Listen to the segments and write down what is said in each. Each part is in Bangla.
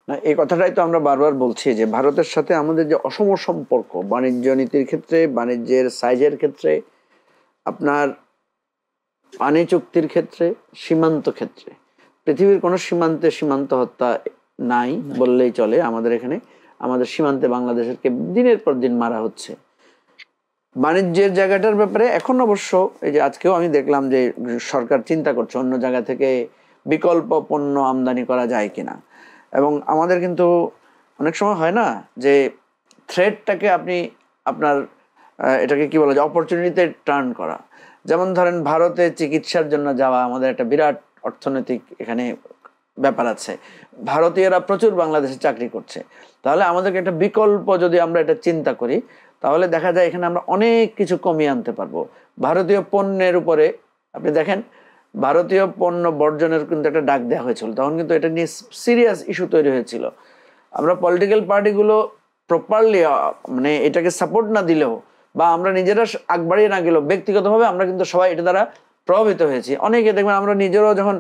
না, এই কথাটাই তো আমরা বারবার বলছি যে ভারতের সাথে আমাদের যে অসম সম্পর্ক বাণিজ্য নীতির ক্ষেত্রে, বাণিজ্যের সাইজের ক্ষেত্রে, আপনার পানি চুক্তির ক্ষেত্রে, সীমান্ত ক্ষেত্রে, পৃথিবীর কোনো সীমান্তে সীমান্ত হত্যা নাই বললেই চলে। আমাদের এখানে আমাদের সীমান্তে বাংলাদেশেরকে দিনের পর দিন মারা হচ্ছে। বাণিজ্যের জায়গাটার ব্যাপারে এখন অবশ্য এই যে আজকেও আমি দেখলাম যে সরকার চিন্তা করছে অন্য জায়গা থেকে বিকল্প পণ্য আমদানি করা যায় কিনা। এবং আমাদের কিন্তু অনেক সময় হয় না যে থ্রেডটাকে আপনি আপনার এটাকে কি বলা যায় অপরচুনিটিতে টার্ন করা। যেমন ধরেন ভারতে চিকিৎসার জন্য যাওয়া আমাদের একটা বিরাট অর্থনৈতিক এখানে ব্যাপার আছে। ভারতীয়রা প্রচুর বাংলাদেশে চাকরি করছে, তাহলে আমাদেরকে একটা বিকল্প যদি আমরা এটা চিন্তা করি তাহলে দেখা যায় এখানে আমরা অনেক কিছু কমিয়ে আনতে পারবো। ভারতীয় পণ্যের উপরে আপনি দেখেন ভারতীয় পণ্য বর্জনের কিন্তু একটা ডাক দেওয়া হয়েছিল, তখন কিন্তু এটা নিয়ে সিরিয়াস ইস্যু তৈরি হয়েছিল। আমরা পলিটিক্যাল পার্টিগুলো প্রপারলি মানে এটাকে সাপোর্ট না দিলেও বা আমরা নিজেরা আগ বাড়িয়ে না গেলেও ব্যক্তিগতভাবে আমরা কিন্তু সবাই এটা দ্বারা প্রভাবিত হয়েছি। অনেকে দেখবেন আমরা নিজেরাও যখন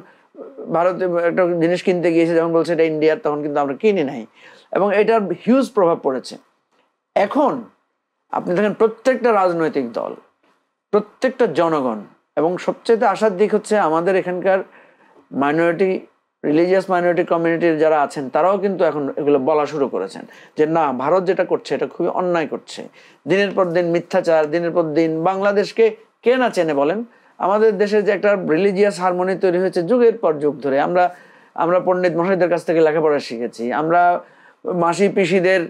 ভারতে একটা জিনিস কিনতে গিয়েছি যখন বলছে এটা ইন্ডিয়ার, তখন কিন্তু আমরা কিনি নাই এবং এটার হিউজ প্রভাব পড়েছে। এখন আপনি দেখেন প্রত্যেকটা রাজনৈতিক দল, প্রত্যেকটা জনগণ এবং সবচেয়ে আশার দিক হচ্ছে আমাদের এখানকার মাইনরিটি, রিলিজিয়াস মাইনরিটি কমিউনিটির যারা আছেন তারাও কিন্তু এখন এগুলো বলা শুরু করেছেন যে না, ভারত যেটা করছে এটা খুবই অন্যায় করছে। দিনের পর দিন মিথ্যাচার, দিনের পর দিন বাংলাদেশকে কে না চেনে বলেন? আমাদের দেশে যে একটা রিলিজিয়াস হারমোনি তৈরি হয়েছে যুগের পর যুগ ধরে, আমরা পণ্ডিত মশাইদের কাছ থেকে লেখাপড়া শিখেছি, আমরা মাসি পিসিদের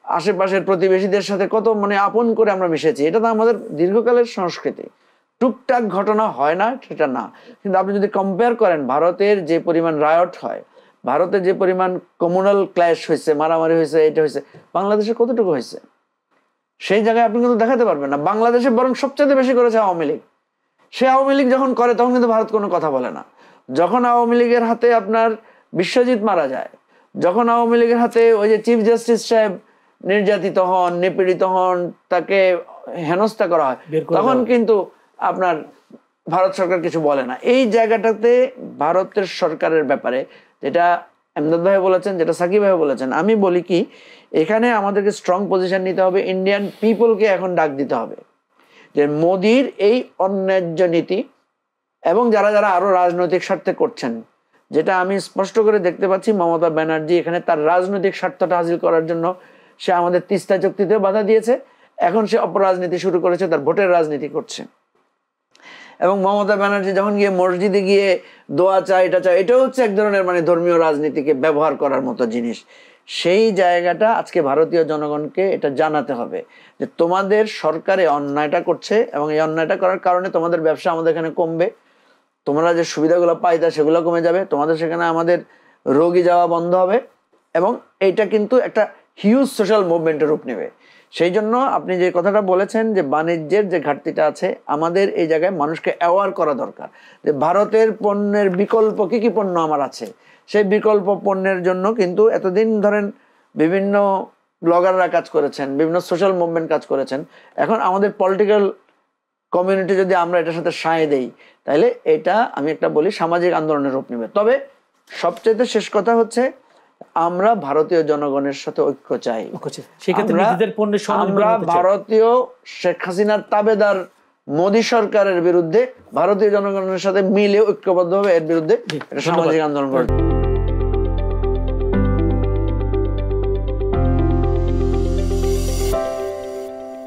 আশেপাশের প্রতিবেশীদের সাথে কত মানে আপন করে আমরা মিশেছি। এটা তো আমাদের দীর্ঘকালের সংস্কৃতি। টুকটাক ঘটনা হয় না সেটা না, কিন্তু আপনি যদি কম্পেয়ার করেন ভারতের যে পরিমাণ রায়ট হয়, ভারতের যে পরিমাণ কমিউনাল ক্ল্যাশ হয়েছে, মারামারি হয়েছে, এটা হয়েছে, বাংলাদেশে কতটুকু হয়েছে সেই জায়গায় আপনি কিন্তু দেখাতে পারবেন না। বাংলাদেশে বরং সবচেয়ে বেশি করেছে আওয়ামী লীগ। সে আওয়ামী লীগ যখন করে তখন কিন্তু ভারত কোনো কথা বলে না। যখন আওয়ামী লীগের হাতে আপনার বিশ্বজিৎ মারা যায়, যখন আওয়ামী লীগের হাতে ওই যে চিফ জাস্টিস সাহেব নির্যাতিত হন, নিপীড়িত হন, তাকে হেনস্থা করা হয়, তখন কিন্তু আপনার ভারত সরকার কিছু বলে না। এই জায়গাটাতে ভারতের সরকারের ব্যাপারে যেটা এমদাদ ভাই বলেছেন, যেটা সাকিব ভাই বলেছেন, আমি বলি কি এখানে আমাদেরকে স্ট্রং পজিশন নিতে হবে। ইন্ডিয়ান পিপলকে এখন ডাক দিতে হবে যে মোদির এই অন্যায্য নীতি এবং যারা যারা আরো রাজনৈতিক স্বার্থে করছেন, যেটা আমি স্পষ্ট করে দেখতে পাচ্ছি মমতা ব্যানার্জি এখানে তার রাজনৈতিক স্বার্থটা হাসিল করার জন্য সে আমাদের তিস্তা চুক্তিতেও বাধা দিয়েছে, এখন সে অপরাজনীতি শুরু করেছে, তার ভোটের রাজনীতি করছে। এবং মমতা ব্যানার্জি যখন গিয়ে মসজিদে গিয়ে দোয়া চায়, এটা চায়, এটাও হচ্ছে এক ধরনের মানে ধর্মীয় রাজনীতিকে ব্যবহার করার মতো জিনিস। সেই জায়গাটা আজকে ভারতীয় জনগণকে এটা জানাতে হবে যে তোমাদের সরকারে অন্যায়টা করছে এবং এই অন্যায়টা করার কারণে তোমাদের ব্যবসা আমাদের এখানে কমবে, তোমরা যে সুবিধাগুলো পাইতা সেগুলো কমে যাবে, তোমাদের সেখানে আমাদের রোগী যাওয়া বন্ধ হবে এবং এইটা কিন্তু একটা হিউজ সোশ্যাল মুভমেন্টের রূপ নেবে। সেই জন্য আপনি যে কথাটা বলেছেন যে বাণিজ্যের যে ঘাটতিটা আছে, আমাদের এই জায়গায় মানুষকে অ্যাওয়ার করা দরকার যে ভারতের পণ্যের বিকল্প কি কি পণ্য আমার আছে। সেই বিকল্প পণ্যের জন্য কিন্তু এতদিন ধরেন বিভিন্ন ব্লগাররা কাজ করেছেন, বিভিন্ন সোশ্যাল মুভমেন্ট কাজ করেছেন। এখন আমাদের পলিটিক্যাল কমিউনিটি যদি আমরা এটার সাথে সায় দেই তাহলে এটা আমি একটা বলি সামাজিক আন্দোলনের রূপ নেবে। তবে সবচেয়ে শেষ কথা হচ্ছে আমরা ভারতীয় জনগণের সাথে ঐক্য চাই। আমরা ভারতীয় শেখ হাসিনার তাবেদার মোদী সরকারের বিরুদ্ধে ভারতীয় জনগণের সাথে মিলে ঐক্যবদ্ধভাবে এর বিরুদ্ধে সামাজিক আন্দোলন করব।